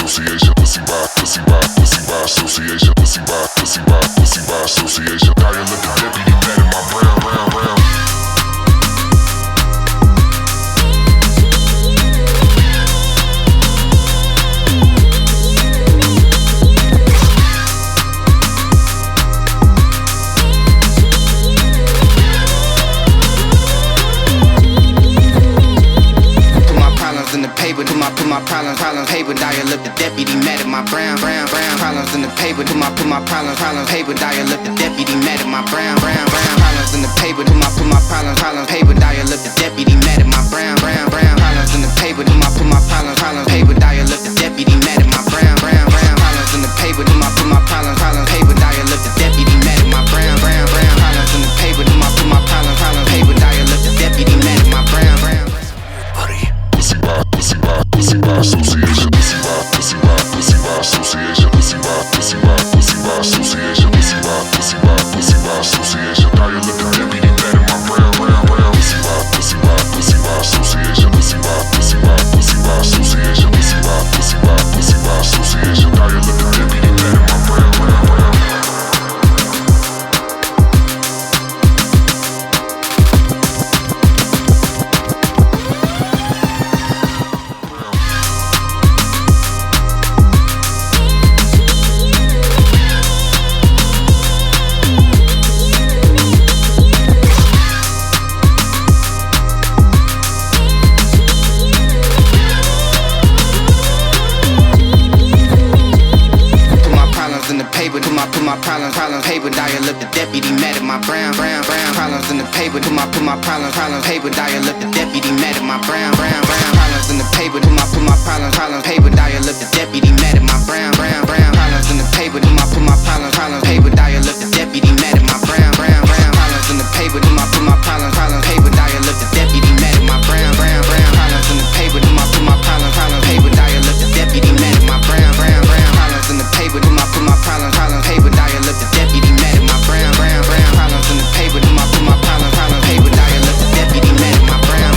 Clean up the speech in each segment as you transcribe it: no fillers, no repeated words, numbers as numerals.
association. association, pussy by association, pussy by association. Now you look at deputy man in my brown. Put my problems paper, dial up the deputy mad at my brown problems in the paper. Put my problems paper, dial up the deputy mad at my brown problems in the paper. Put my problems paper, dial up the deputy mad at my brown problems in the paper. Put my problems paper, dial up the deputy mad at my brown problems in the paper. Put my problems paper, dial up the deputy mad at my brown problems in the paper. Put my problems paper, dial up the deputy mad at my brown. Pussy by association, pussy by association, pussy by association, pussy by association. Now you look at deputy man in my brown. Pussy by association, pussy by association, pussy by association. Now you look at deputy man in my brown. Put my problems paper, dial up the deputy mad at my brown problems in the paper. Put my problems paper, dial up the deputy mad at my brown problems in the paper. Put my problems paper, dial up the deputy mad at my brown problems in the paper. Put my problems paper, dial up the deputy mad at my brown problems in the paper. Put my problems paper, dial up the deputy mad at my brown problems in the paper. Put my problems paper, dial up the deputy mad at my brown problems in the paper. Put my problems paper, dial up the deputy mad at my brown problems in the paper. Put my problems paper, dial up the deputy mad at my brown.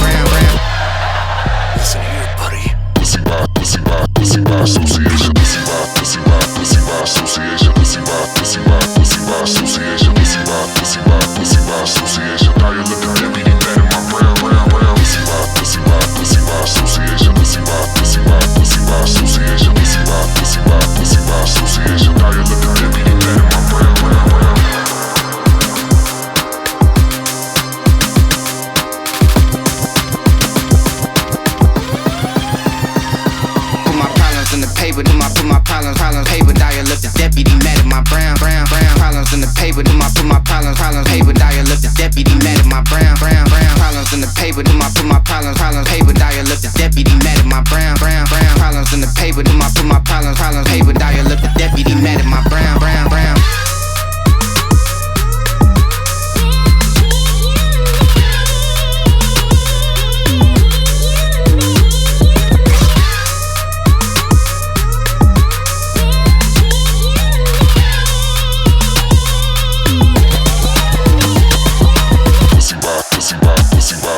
Listen here, buddy. Pussy by association, pussy by association, pussy by association, pussy by association. Now you look at deputy mad at my brown. Pussy by association, pussy by association, pussy by association. Now you look at deputy mad at my brown. Paper, put my problems paper, dial up the deputy mad at my brown problems in the paper. Put my problems paper, dial up the deputy mad at my brown problems in the paper. Put my problems paper, dial up the deputy mad at my brown problems in the paper. Put my problems paper, dial up the deputy mad at my brown.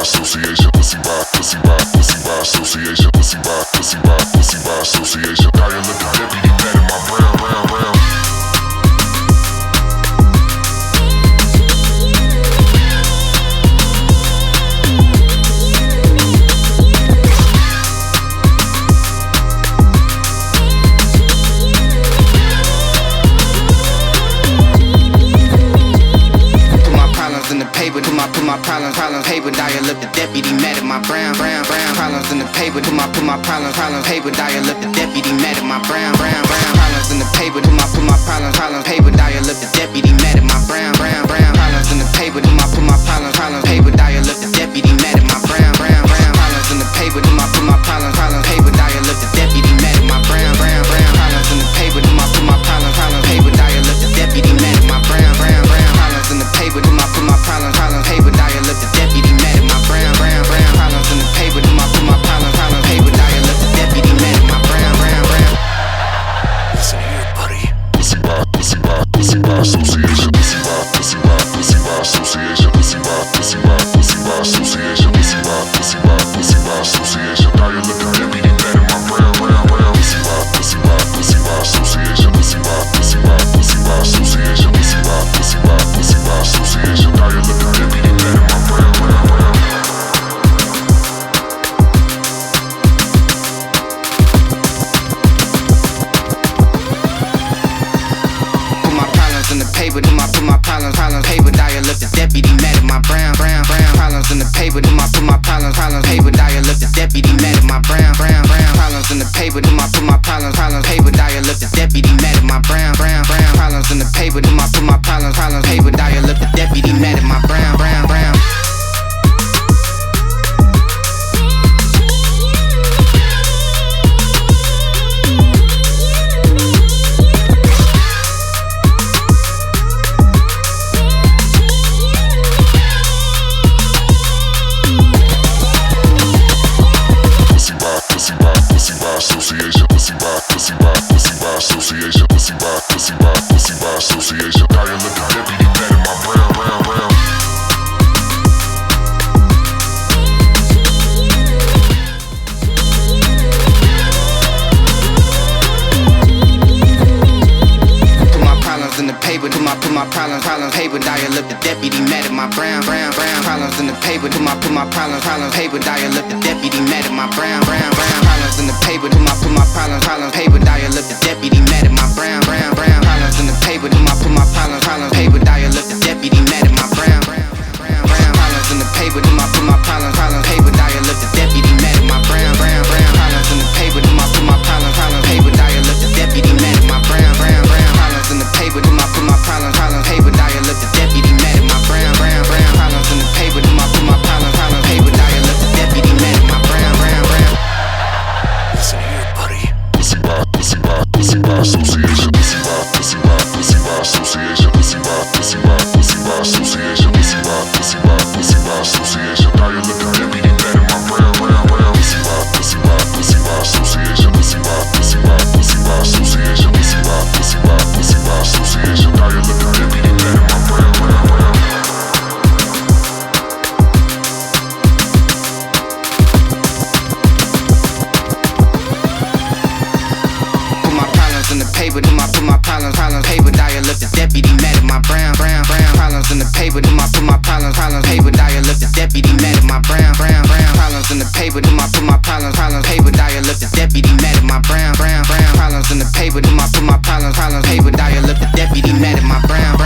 Association, pussy by association, pussy by association. Now you look at deputy man in my brown. In the paper, put my problems paper, dial up the deputy mad at my brown problems in the paper. Put my problems paper, dial up the deputy mad at my brown problems in the paper. Put my problems paper, dial up the deputy mad at my brown problems in the paper. Put my problems paper, dial up the deputy mad at my brown problems in the paper. Put my problems paper, dial up the deputy mad at my brown problems in the paper. Put my problems paper, dial up the deputy mad at my brown problems in the paper. Put my problems paper, dial up the deputy mad at my brown problems in the paper. Put my problems paper, dial up the deputy mad at my brown problems, paper dial up the deputy mad at my brown problems in the paper, do my put my problems, paper dial up the deputy mad at my brown problems in the paper, do my put my problems, paper dial up the deputy mad at my brown. Problems, paper dial up the deputy mad at my brown problems in the paper, do my put my problems, paper dial up the deputy mad at my brown problems in the paper, do my put my problems, paper dial up the deputy mad at my brown problems in the paper, do my put my problems, paper dial up the deputy mad at my brown problems in the paper, do my put my problems, paper dial up the deputy mad at my brown problems in the paper, do my put my problems, paper dial up the deputy mad at my brown problems in the paper, do my put my problems, paper dial up the deputy mad at my brown problems in the paper, do my put my problems, paper dial up the deputy mad at my brown. Listen here, buddy. Pussy by association. Pussy by association. Pussy by association. Pussy by association. Dial up the deputy mad at my brown. Pussy by association. Pussy by association. Pussy by association. Dial up the deputy mad at my brown. Paper, do my put my problems, paper dial up the deputy mad at my brown problems in the paper, do my put my problems, paper dial up the deputy mad at my brown problems in the paper, do my put my problems, paper dial up the deputy mad at my brown problems in the paper, do my put my problems, paper dial up the deputy mad at my brown.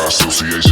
Association.